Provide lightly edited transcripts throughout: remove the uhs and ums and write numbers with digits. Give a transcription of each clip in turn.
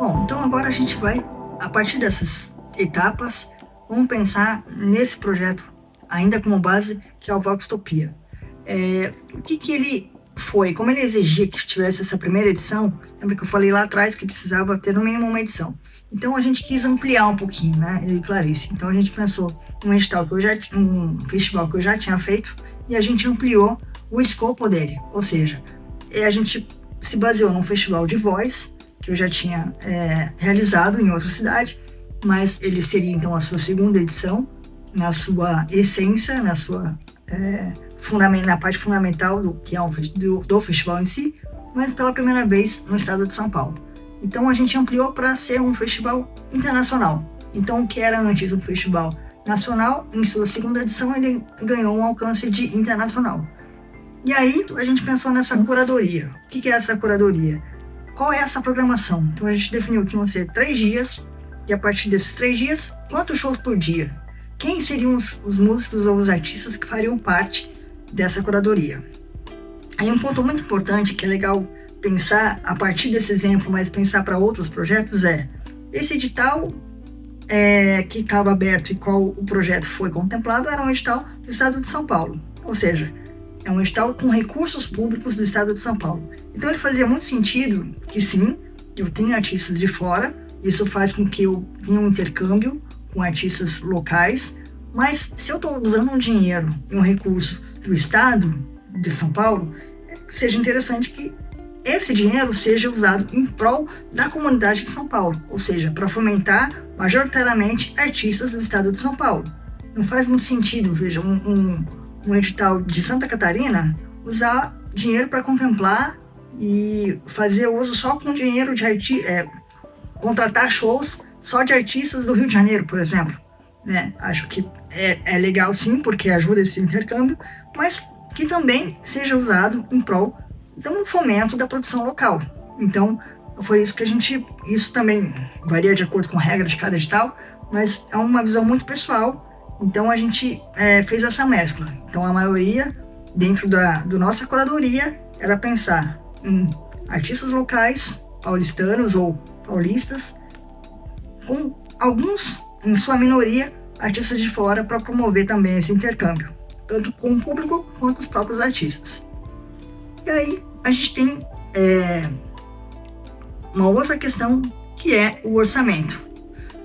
Bom, então agora a gente vai, a partir dessas etapas, vamos pensar nesse projeto, ainda como base, que é o Voxtopia. O que ele foi, como ele exigia que tivesse essa primeira edição, lembra que eu falei lá atrás que precisava ter no mínimo uma edição. Então a gente quis ampliar um pouquinho, né, eu e Clarice. Então a gente pensou um festival que eu já tinha feito, e a gente ampliou o escopo dele, ou seja, a gente se baseou num festival de voz, que eu já tinha realizado em outra cidade, mas ele seria então a sua segunda edição, na sua essência, na sua na parte fundamental do festival em si, mas pela primeira vez no estado de São Paulo. Então a gente ampliou para ser um festival internacional. Então o que era antes um festival nacional, em sua segunda edição ele ganhou um alcance de internacional. E aí a gente pensou nessa curadoria. O que é essa curadoria? Qual é essa programação? Então a gente definiu que vão ser 3 dias, e a partir desses 3 dias, quantos shows por dia? Quem seriam os músicos ou os artistas que fariam parte dessa curadoria? Aí um ponto muito importante, que é legal pensar a partir desse exemplo, mas pensar para outros projetos, esse edital que estava aberto e qual o projeto foi contemplado era um edital do estado de São Paulo, ou seja, é um edital com recursos públicos do estado de São Paulo. Então ele fazia muito sentido que sim, eu tenho artistas de fora, isso faz com que eu tenha um intercâmbio com artistas locais, mas se eu estou usando um dinheiro e um recurso do estado de São Paulo, seja interessante que esse dinheiro seja usado em prol da comunidade de São Paulo, ou seja, para fomentar majoritariamente artistas do estado de São Paulo. Não faz muito sentido, veja, um edital de Santa Catarina usar dinheiro para contemplar e fazer uso só com dinheiro de contratar shows só de artistas do Rio de Janeiro, por exemplo. Acho que é legal sim, porque ajuda esse intercâmbio, mas que também seja usado em prol do fomento da produção local. Então foi isso que isso também varia de acordo com a regra de cada edital, mas é uma visão muito pessoal. Então a gente fez essa mescla. Então a maioria, dentro da nossa curadoria, era pensar em artistas locais, paulistanos ou paulistas, com alguns, em sua minoria, artistas de fora, para promover também esse intercâmbio, tanto com o público quanto os próprios artistas. E aí a gente tem uma outra questão, que é o orçamento.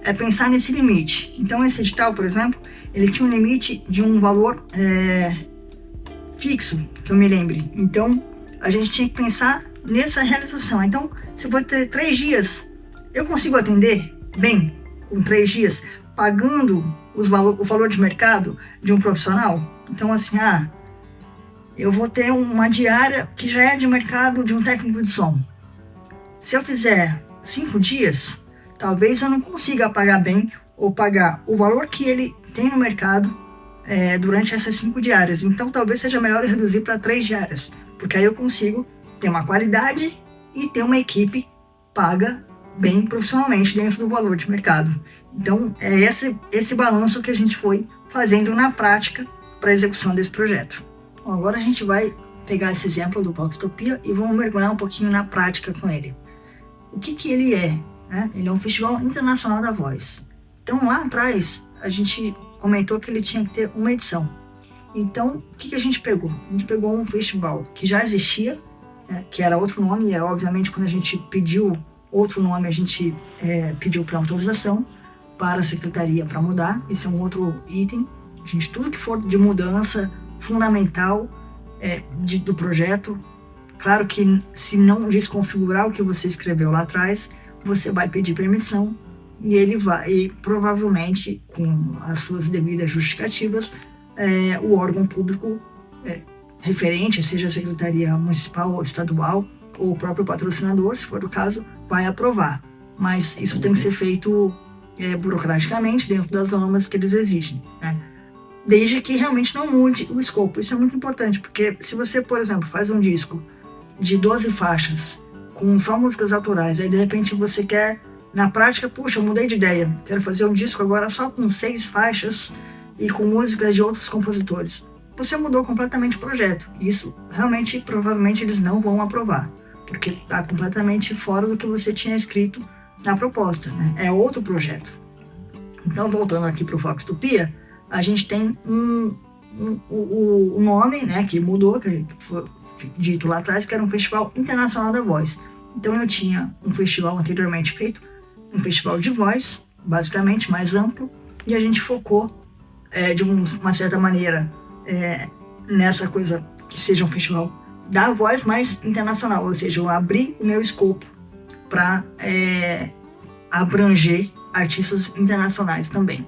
É pensar nesse limite. Então esse edital, por exemplo, ele tinha um limite de um valor fixo, que eu me lembre. Então a gente tinha que pensar nessa realização. Então, se eu vou ter 3 dias, eu consigo atender bem com 3 dias, pagando o valor de mercado de um profissional? Então assim, eu vou ter uma diária que já é de mercado de um técnico de som. Se eu fizer 5 dias, talvez eu não consiga pagar bem, ou pagar o valor que ele tem no mercado durante essas 5 diárias. Então talvez seja melhor eu reduzir para 3 diárias, porque aí eu consigo ter uma qualidade e ter uma equipe paga bem profissionalmente dentro do valor de mercado. Então é esse balanço que a gente foi fazendo na prática para a execução desse projeto. Bom, agora a gente vai pegar esse exemplo do Voxtopia e vamos mergulhar um pouquinho na prática com ele. O que ele é? Ele é um festival internacional da voz. Então lá atrás a gente comentou que ele tinha que ter uma edição. Então o que a gente pegou? A gente pegou um festival que já existia, que era outro nome, e obviamente quando a gente pediu outro nome a gente pediu para autorização para a secretaria para mudar. Esse é um outro item. Tudo que for de mudança fundamental do projeto, claro que se não desconfigurar o que você escreveu lá atrás, você vai pedir permissão e ele vai, e provavelmente com as suas devidas justificativas, o órgão público referente, seja a Secretaria Municipal ou Estadual, ou o próprio patrocinador, se for o caso, vai aprovar. Mas isso tem que ser feito burocraticamente, dentro das normas que eles exigem, desde que realmente não mude o escopo. Isso é muito importante, porque se você, por exemplo, faz um disco de 12 faixas, com só músicas autorais, aí de repente você quer, na prática, puxa, eu mudei de ideia, quero fazer um disco agora só com 6 faixas e com músicas de outros compositores. Você mudou completamente o projeto. Isso realmente, provavelmente, eles não vão aprovar, porque está completamente fora do que você tinha escrito na proposta, né? É outro projeto. Então, voltando aqui para o Voxtopia, a gente tem o nome, né, que mudou, que foi dito lá atrás, que era um Festival Internacional da Voz. Então eu tinha um festival anteriormente feito, um festival de voz, basicamente mais amplo, e a gente focou de uma certa maneira nessa coisa que seja um festival da voz mais internacional, ou seja, eu abri o meu escopo para abranger artistas internacionais também.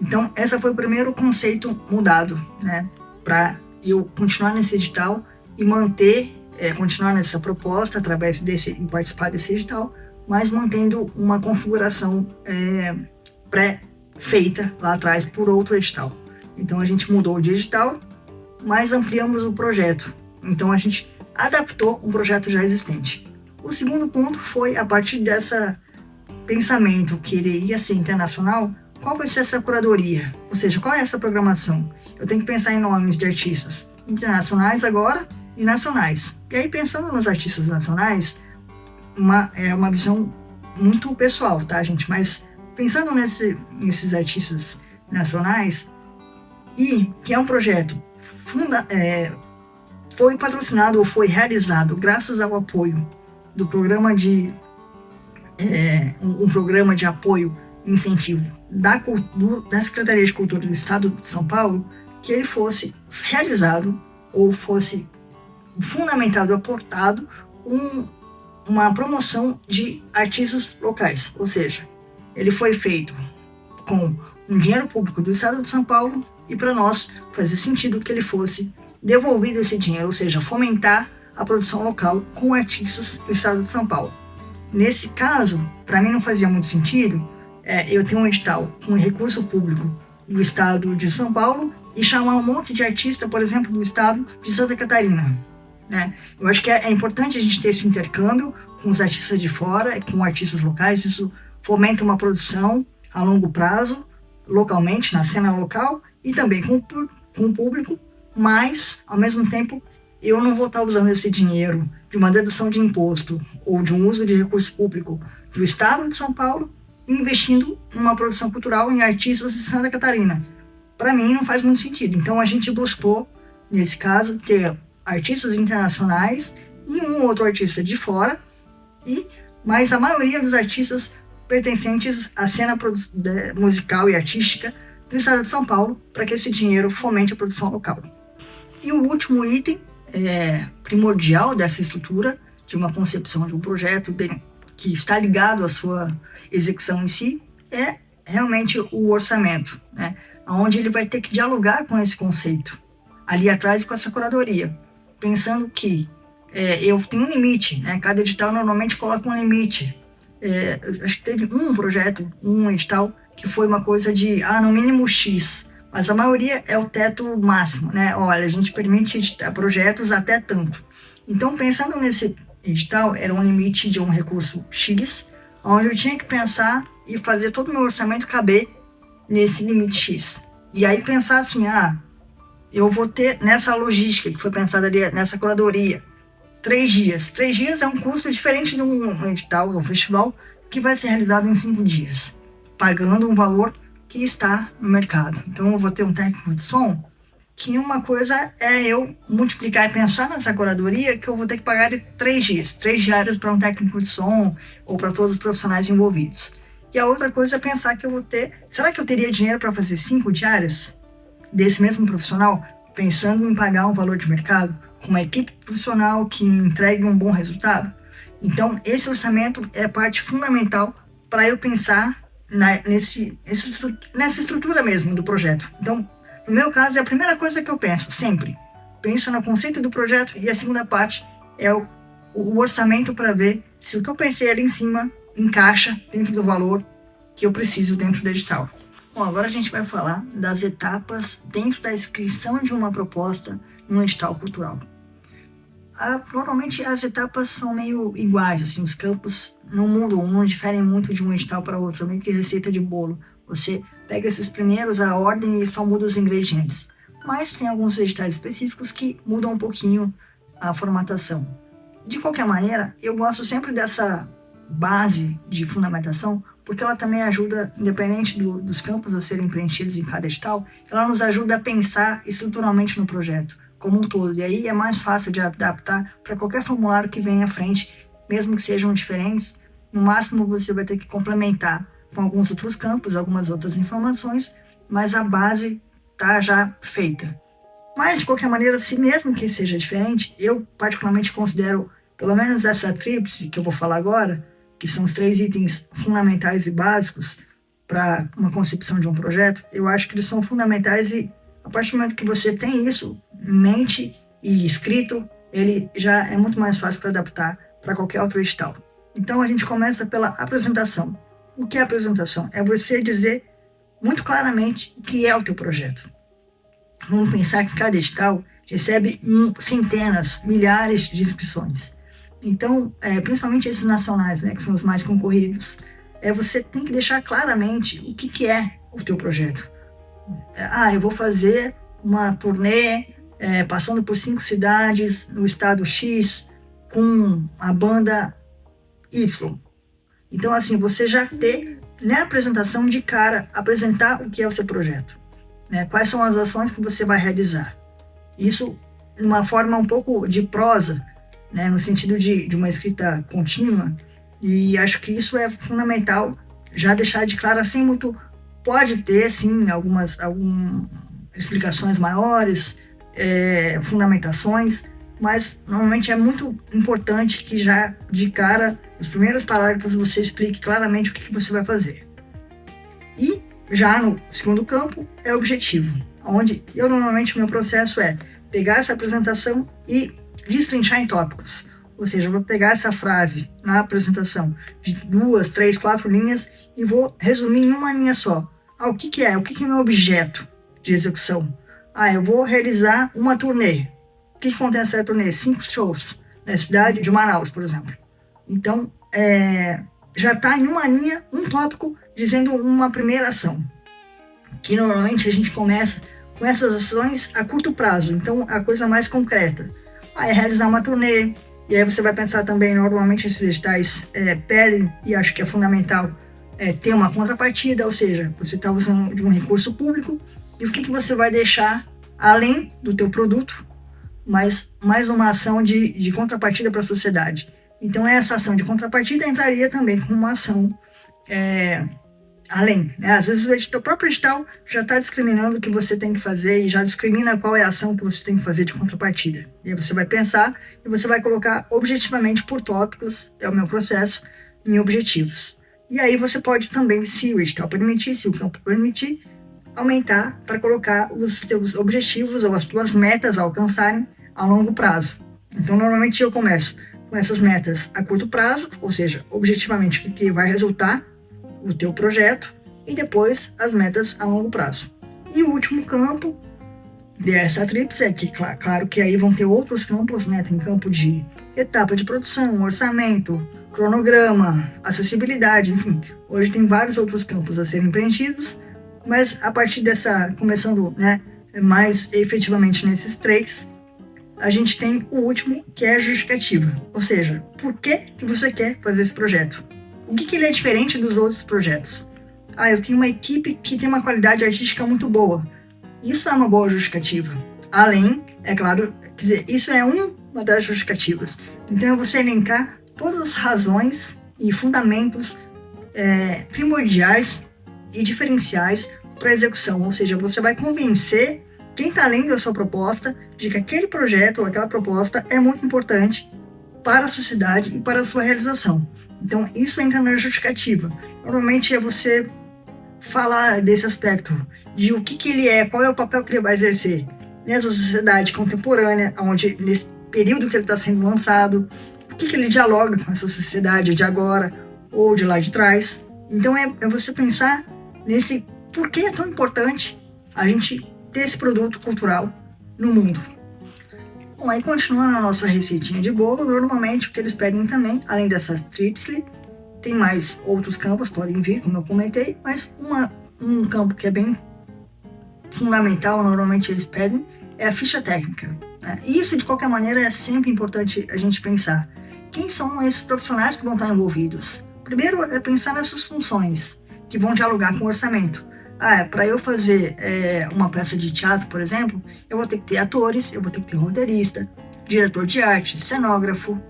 Então, esse foi o primeiro conceito mudado, né, para eu continuar nesse edital e manter, continuar nessa proposta através desse, e participar desse edital, mas mantendo uma configuração pré-feita lá atrás por outro edital. Então, a gente mudou de edital, mas ampliamos o projeto. Então, a gente adaptou um projeto já existente. O segundo ponto foi, a partir desse pensamento que ele ia ser internacional, qual vai ser essa curadoria? Ou seja, qual é essa programação? Eu tenho que pensar em nomes de artistas internacionais agora e nacionais. E aí, pensando nos artistas nacionais, é uma visão muito pessoal, tá, gente? Mas pensando nesses artistas nacionais, e que é um projeto foi patrocinado ou foi realizado graças ao apoio do programa um programa de apoio e incentivo da Secretaria de Cultura do Estado de São Paulo, que ele fosse realizado ou fosse fundamentado, aportado uma promoção de artistas locais, ou seja, ele foi feito com um dinheiro público do Estado de São Paulo e para nós fazia sentido que ele fosse devolvido esse dinheiro, ou seja, fomentar a produção local com artistas do Estado de São Paulo. Nesse caso, para mim não fazia muito sentido eu ter um edital com recurso público do Estado de São Paulo e chamar um monte de artista, por exemplo, do Estado de Santa Catarina, né? Eu acho que é importante a gente ter esse intercâmbio com os artistas de fora, com artistas locais. Isso fomenta uma produção a longo prazo, localmente, na cena local, e também com o público, mas, ao mesmo tempo, eu não vou estar usando esse dinheiro de uma dedução de imposto ou de um uso de recurso público do Estado de São Paulo investindo numa produção cultural em artistas de Santa Catarina. Para mim, não faz muito sentido. Então, a gente buscou, nesse caso, ter artistas internacionais e um outro artista de fora, mas a maioria dos artistas pertencentes à cena musical e artística do Estado de São Paulo, para que esse dinheiro fomente a produção local. E o último item primordial dessa estrutura, de uma concepção de um projeto que está ligado à sua execução em si, é realmente o orçamento, né? Onde ele vai ter que dialogar com esse conceito, ali atrás com essa curadoria, pensando que eu tenho um limite, né? Cada edital normalmente coloca um limite. Acho que teve um edital, que foi uma coisa de, no mínimo X, mas a maioria é o teto máximo, né? Olha, a gente permite editar projetos até tanto. Então, pensando nesse edital, era um limite de um recurso X, onde eu tinha que pensar e fazer todo o meu orçamento caber nesse limite X. E aí pensar assim, eu vou ter nessa logística que foi pensada ali, nessa curadoria, 3 dias. 3 dias é um custo diferente de um edital, de um festival, que vai ser realizado em 5 dias, pagando um valor que está no mercado. Então eu vou ter um técnico de som, que uma coisa é eu multiplicar e pensar nessa curadoria, que eu vou ter que pagar de 3 dias, 3 diários para um técnico de som, ou para todos os profissionais envolvidos. E a outra coisa é pensar que eu vou ter, será que eu teria dinheiro para fazer 5 diárias desse mesmo profissional, pensando em pagar um valor de mercado, com uma equipe profissional que entregue um bom resultado? Então, esse orçamento é parte fundamental para eu pensar nessa estrutura mesmo do projeto. Então, no meu caso, é a primeira coisa que eu penso, sempre. Penso no conceito do projeto, e a segunda parte é o orçamento, para ver se o que eu pensei ali em cima encaixa dentro do valor que eu preciso dentro do edital. Bom, agora a gente vai falar das etapas dentro da inscrição de uma proposta num edital cultural. Normalmente as etapas são meio iguais, assim, os campos não mudam, não diferem muito de um edital para outro, meio que receita de bolo. Você pega esses primeiros, a ordem, e só muda os ingredientes. Mas tem alguns editais específicos que mudam um pouquinho a formatação. De qualquer maneira, eu gosto sempre base de fundamentação, porque ela também ajuda, independente dos campos a serem preenchidos em cada edital, ela nos ajuda a pensar estruturalmente no projeto como um todo. E aí é mais fácil de adaptar para qualquer formulário que venha à frente, mesmo que sejam diferentes. No máximo você vai ter que complementar com alguns outros campos, algumas outras informações, mas a base está já feita. Mas, de qualquer maneira, se mesmo que seja diferente, eu particularmente considero, pelo menos essa tríplice que eu vou falar agora, que são os 3 itens fundamentais e básicos para uma concepção de um projeto, eu acho que eles são fundamentais e, a partir do momento que você tem isso em mente e escrito, ele já é muito mais fácil para adaptar para qualquer outro edital. Então, a gente começa pela apresentação. O que é apresentação? É você dizer muito claramente o que é o teu projeto. Vamos pensar que cada edital recebe centenas, milhares de inscrições. Então, principalmente esses nacionais, né, que são os mais concorridos, você tem que deixar claramente o que é o teu projeto. Eu vou fazer uma turnê passando por 5 cidades no estado X com a banda Y. Então, assim, você já ter na apresentação de cara, apresentar o que é o seu projeto. Né? Quais são as ações que você vai realizar. Isso de uma forma um pouco de prosa, né? No sentido de uma escrita contínua, e acho que isso é fundamental, já deixar de claro assim muito. Pode ter, sim, algumas explicações maiores, fundamentações, mas normalmente é muito importante que já de cara, nos primeiros parágrafos, você explique claramente o que você vai fazer. E já no segundo campo é o objetivo, onde eu normalmente o meu processo é pegar essa apresentação e destrinchar em tópicos. Ou seja, eu vou pegar essa frase na apresentação de 2, 3, 4 linhas e vou resumir em uma linha só. O que é? O que é meu objeto de execução? Eu vou realizar uma turnê. O que contém essa turnê? 5 shows na cidade de Manaus, por exemplo. Então, já está em uma linha, um tópico, dizendo uma primeira ação. Que normalmente a gente começa com essas ações a curto prazo. Então, a coisa mais concreta. É realizar uma turnê. E aí você vai pensar também, normalmente esses editais pedem, e acho que é fundamental, ter uma contrapartida, ou seja, você está usando de um recurso público, e o que você vai deixar além do teu produto, mas mais uma ação de contrapartida para a sociedade. Então essa ação de contrapartida entraria também como uma ação além. Né? Às vezes o próprio edital já está discriminando o que você tem que fazer e já discrimina qual é a ação que você tem que fazer de contrapartida. E aí você vai pensar e você vai colocar objetivamente por tópicos, é o meu processo, em objetivos. E aí você pode também, se o edital permitir, se o campo permitir, aumentar para colocar os seus objetivos ou as suas metas a alcançarem a longo prazo. Então, normalmente eu começo com essas metas a curto prazo, ou seja, objetivamente o que vai resultar o teu projeto, e depois as metas a longo prazo. E o último campo dessa tríplice é que, claro que aí vão ter outros campos, né? Tem campo de etapa de produção, orçamento, cronograma, acessibilidade, enfim. Hoje tem vários outros campos a serem preenchidos, mas a partir começando, né, mais efetivamente nesses 3, a gente tem o último, que é a justificativa. Ou seja, por que você quer fazer esse projeto? O que ele é diferente dos outros projetos? Eu tenho uma equipe que tem uma qualidade artística muito boa. Isso é uma boa justificativa. Além, é claro, quer dizer, isso é uma das justificativas. Então é você elencar todas as razões e fundamentos primordiais e diferenciais para a execução. Ou seja, você vai convencer quem está lendo a sua proposta de que aquele projeto ou aquela proposta é muito importante para a sociedade e para a sua realização. Então, isso entra na justificativa. Normalmente é você falar desse aspecto, de o que ele é, qual é o papel que ele vai exercer nessa sociedade contemporânea, onde nesse período que ele está sendo lançado, o que ele dialoga com essa sociedade de agora ou de lá de trás. Então, é você pensar nesse porquê é tão importante a gente ter esse produto cultural no mundo. Bom, aí continuando a nossa receitinha de bolo, normalmente o que eles pedem também, além dessas tríplice, tem mais outros campos, podem vir, como eu comentei, mas um campo que é bem fundamental, normalmente eles pedem, é a ficha técnica. Né? Isso, de qualquer maneira, é sempre importante a gente pensar. quem são esses profissionais que vão estar envolvidos. Primeiro é pensar nessas funções que vão dialogar com o orçamento. Para eu fazer uma peça de teatro, por exemplo, eu vou ter que ter atores, eu vou ter que ter roteirista, diretor de arte, cenógrafo,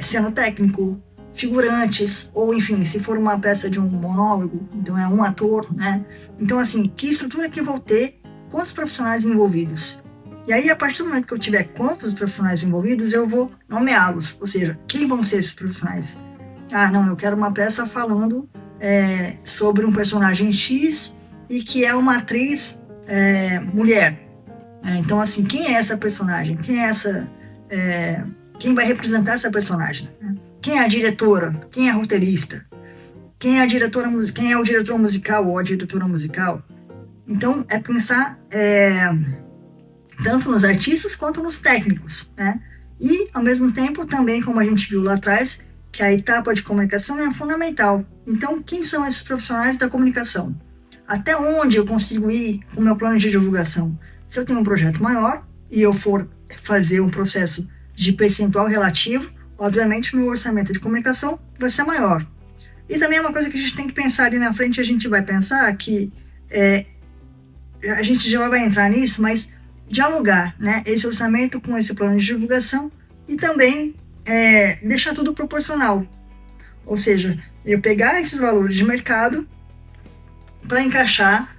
cenotécnico, figurantes, ou enfim, se for uma peça de um monólogo, então é um ator, né? Então, assim, que estrutura que eu vou ter, quantos profissionais envolvidos? E aí, a partir do momento que eu tiver quantos profissionais envolvidos, eu vou nomeá-los, ou seja, quem vão ser esses profissionais? Não, eu quero uma peça falando sobre um personagem X e que é uma atriz mulher. Então, assim, quem é essa personagem? Quem vai representar essa personagem? Quem é a diretora? Quem é a roteirista? Quem é a diretora? Quem é o diretor musical ou a diretora musical? Então, é pensar tanto nos artistas quanto nos técnicos, né? E, ao mesmo tempo, também, como a gente viu lá atrás, que a etapa de comunicação é fundamental. Então, quem são esses profissionais da comunicação? Até onde eu consigo ir com o meu plano de divulgação? Se eu tenho um projeto maior e eu for fazer um processo de percentual relativo, obviamente o meu orçamento de comunicação vai ser maior. E também é uma coisa que a gente tem que pensar ali na frente, a gente vai pensar que a gente já vai entrar nisso, mas dialogar, né, esse orçamento com esse plano de divulgação e também deixar tudo proporcional. Ou seja, eu pegar esses valores de mercado para encaixar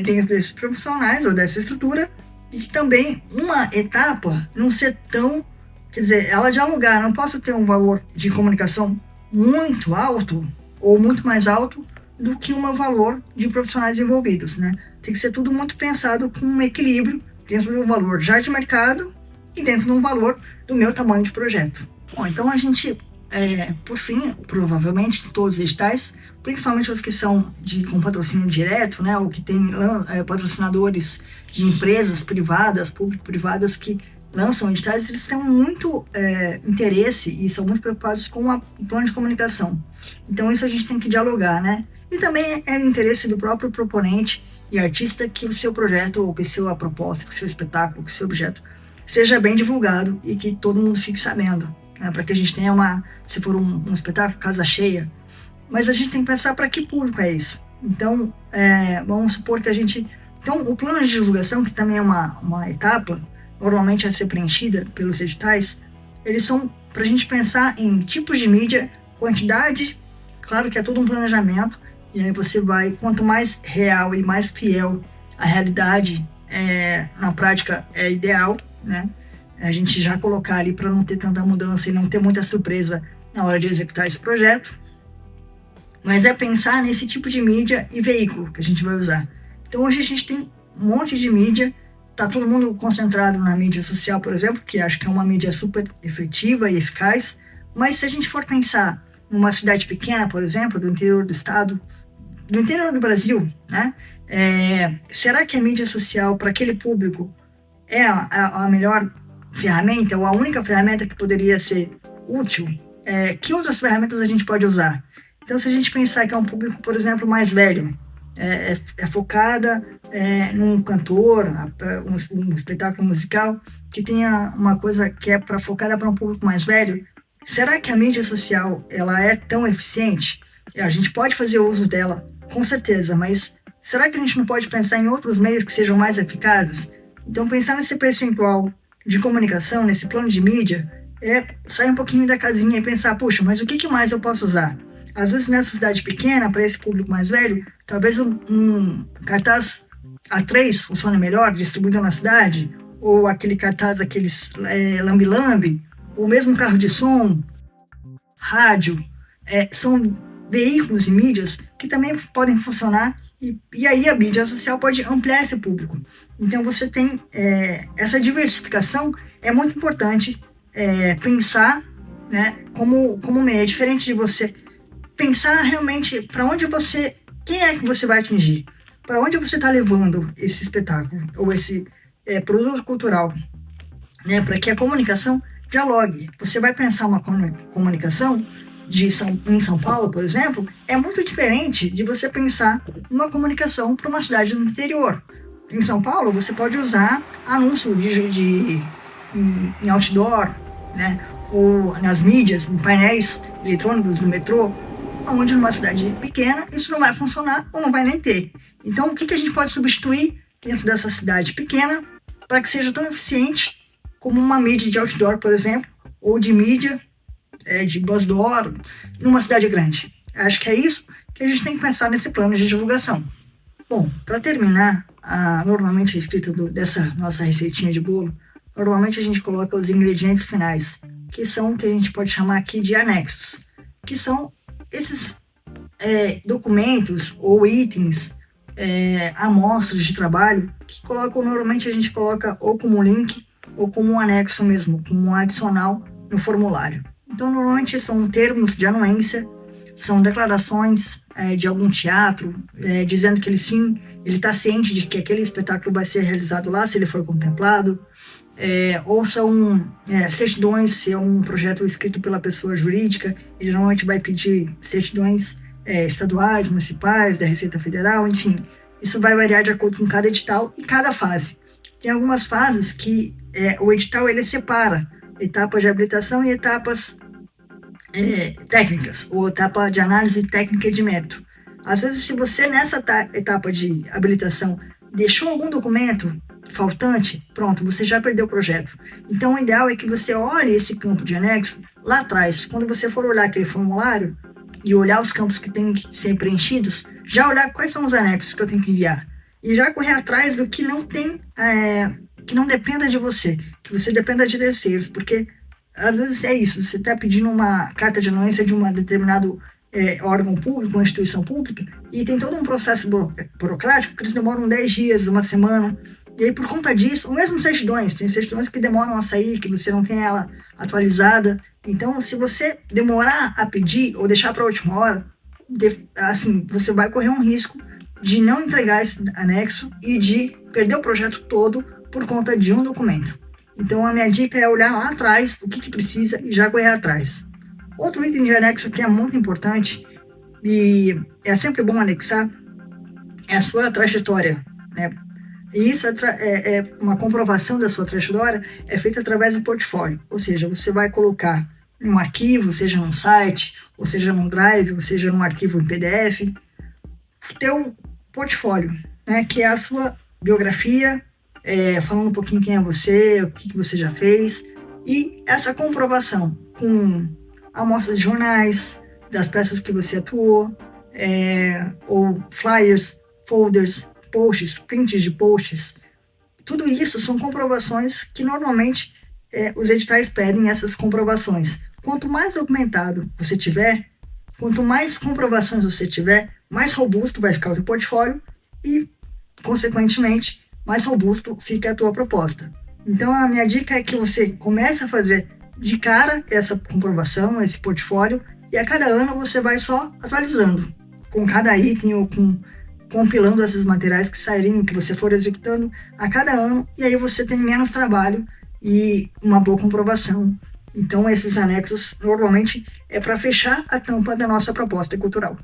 dentro desses profissionais ou dessa estrutura, e que também uma etapa não ser tão, quer dizer, ela dialogar, não posso ter um valor de comunicação muito alto ou muito mais alto do que o meu valor de profissionais envolvidos, né? Tem que ser tudo muito pensado com um equilíbrio dentro do valor já de mercado e dentro de um valor do meu tamanho de projeto. Bom, então a gente, por fim, provavelmente todos os editais, principalmente os que são com patrocínio direto, né, ou que tem patrocinadores de empresas privadas, público-privadas que lançam editais, eles têm muito interesse e são muito preocupados com o plano de comunicação. Então isso a gente tem que dialogar, né? E também é o interesse do próprio proponente e artista que o seu projeto, ou que a proposta, que o seu espetáculo, que o seu objeto seja bem divulgado e que todo mundo fique sabendo, né? Para que a gente tenha se for um espetáculo, casa cheia. Mas a gente tem que pensar para que público é isso. Então, vamos supor que Então, o plano de divulgação, que também é uma etapa, normalmente a ser preenchida pelos editais, eles são para a gente pensar em tipos de mídia, quantidade, claro que é todo um planejamento, e aí você vai, quanto mais real e mais fiel à realidade, na prática é ideal, né? A gente já colocar ali para não ter tanta mudança e não ter muita surpresa na hora de executar esse projeto. Mas é pensar nesse tipo de mídia e veículo que a gente vai usar. Então hoje a gente tem um monte de mídia, tá todo mundo concentrado na mídia social, por exemplo, que acho que é uma mídia super efetiva e eficaz, mas se a gente for pensar numa cidade pequena, por exemplo, do interior do estado, do interior do Brasil, né? Será que a mídia social para aquele público é a melhor ferramenta, ou a única ferramenta que poderia ser útil? Que outras ferramentas a gente pode usar? Então, se a gente pensar que é um público, por exemplo, mais velho, focada num cantor, um espetáculo musical, que tenha uma coisa que é focada para um público mais velho, será que a mídia social ela é tão eficiente? A gente pode fazer uso dela, com certeza, mas será que a gente não pode pensar em outros meios que sejam mais eficazes? Então, pensar nesse percentual de comunicação, nesse plano de mídia, sair um pouquinho da casinha e pensar, puxa, mas o que mais eu posso usar? Às vezes, nessa cidade pequena, para esse público mais velho, talvez um cartaz A3 funcione melhor, distribuído na cidade, ou aquele cartaz, aqueles lambi-lambi, ou mesmo carro de som, rádio, são veículos e mídias que também podem funcionar, e aí a mídia social pode ampliar esse público. Então você tem essa diversificação, é muito importante pensar, né, como meio. É diferente de você pensar realmente para onde quem é que você vai atingir, para onde você está levando esse espetáculo ou esse produto cultural, né, para que a comunicação dialogue. Você vai pensar uma comunicação em São Paulo, por exemplo, é muito diferente de você pensar uma comunicação para uma cidade do interior. Em São Paulo, você pode usar anúncio em outdoor, né? ou nas mídias, em painéis eletrônicos do metrô, onde numa cidade pequena isso não vai funcionar ou não vai nem ter. Então, o que a gente pode substituir dentro dessa cidade pequena para que seja tão eficiente como uma mídia de outdoor, por exemplo, ou de mídia de buzz-door numa cidade grande? Acho que é isso que a gente tem que pensar nesse plano de divulgação. Bom, para terminar, normalmente a escrita dessa nossa receitinha de bolo, normalmente a gente coloca os ingredientes finais, que são o que a gente pode chamar aqui de anexos, que são esses documentos ou itens, amostras de trabalho, que normalmente a gente coloca ou como link ou como um anexo mesmo, como um adicional no formulário. Então, normalmente são termos de anuência, são declarações de algum teatro, dizendo que ele está ciente de que aquele espetáculo vai ser realizado lá, se ele for contemplado, ou são certidões, se é um projeto escrito pela pessoa jurídica, ele normalmente vai pedir certidões estaduais, municipais, da Receita Federal, enfim. Isso vai variar de acordo com cada edital e cada fase. Tem algumas fases que o edital ele separa etapas de habilitação e etapas técnicas, ou etapa de análise técnica e de mérito. Às vezes, se você nessa etapa de habilitação deixou algum documento faltante, pronto, você já perdeu o projeto. Então, o ideal é que você olhe esse campo de anexo lá atrás. Quando você for olhar aquele formulário e olhar os campos que têm que ser preenchidos, já olhar quais são os anexos que eu tenho que enviar. E já correr atrás do que não tem, que não dependa de você, que você dependa de terceiros, porque às vezes é isso, você está pedindo uma carta de anuência de um determinado órgão público, uma instituição pública, e tem todo um processo burocrático que eles demoram 10 dias, uma semana, e aí por conta disso, ou mesmo certidões, tem certidões que demoram a sair, que você não tem ela atualizada. Então, se você demorar a pedir ou deixar para a última hora, assim, você vai correr um risco de não entregar esse anexo e de perder o projeto todo por conta de um documento. Então, a minha dica é olhar lá atrás o que precisa e já correr atrás. Outro item de anexo que é muito importante e é sempre bom anexar é a sua trajetória, né? E isso é uma comprovação da sua trajetória, é feita através do portfólio. Ou seja, você vai colocar em um arquivo, seja num site, ou seja num drive, ou seja num arquivo em PDF, o teu portfólio, né? Que é a sua biografia, falando um pouquinho quem é você, o que você já fez, e essa comprovação com amostras de jornais, das peças que você atuou, ou flyers, folders, posts, prints de posts. Tudo isso são comprovações que normalmente os editais pedem essas comprovações. Quanto mais documentado você tiver, quanto mais comprovações você tiver, mais robusto vai ficar o seu portfólio e, consequentemente, mais robusto fica a tua proposta. Então, a minha dica é que você comece a fazer de cara essa comprovação, esse portfólio, e a cada ano você vai só atualizando, com cada item ou compilando esses materiais que saírem, que você for executando a cada ano, e aí você tem menos trabalho e uma boa comprovação. Então, esses anexos, normalmente, é para fechar a tampa da nossa proposta cultural.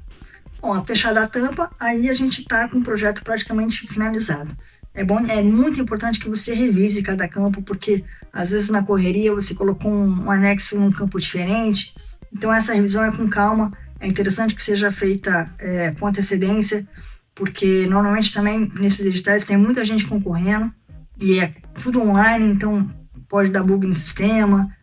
Bom, a fechada a tampa, aí a gente está com o projeto praticamente finalizado. É muito importante que você revise cada campo, porque às vezes na correria você colocou um anexo num campo diferente. Então essa revisão é com calma, é interessante que seja feita com antecedência, porque normalmente também nesses editais tem muita gente concorrendo e é tudo online, então pode dar bug no sistema.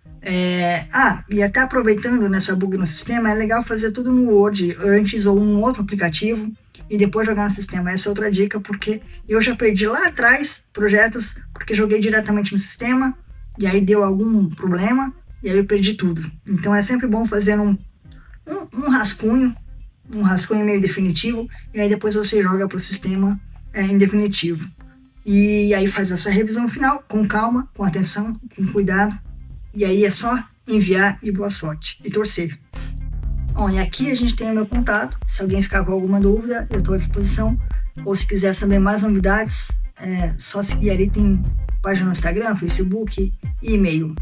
E até aproveitando nessa bug no sistema, é legal fazer tudo no Word antes ou um outro aplicativo e depois jogar no sistema. Essa é outra dica, porque eu já perdi lá atrás projetos porque joguei diretamente no sistema e aí deu algum problema e aí eu perdi tudo. Então é sempre bom fazer um rascunho meio definitivo, e aí depois você joga para o sistema em definitivo. E aí faz essa revisão final com calma, com atenção, com cuidado, e aí é só enviar e boa sorte, e torcer. Bom, e aqui a gente tem o meu contato, se alguém ficar com alguma dúvida, eu estou à disposição, ou se quiser saber mais novidades, só seguir ali, tem página no Instagram, Facebook e e-mail.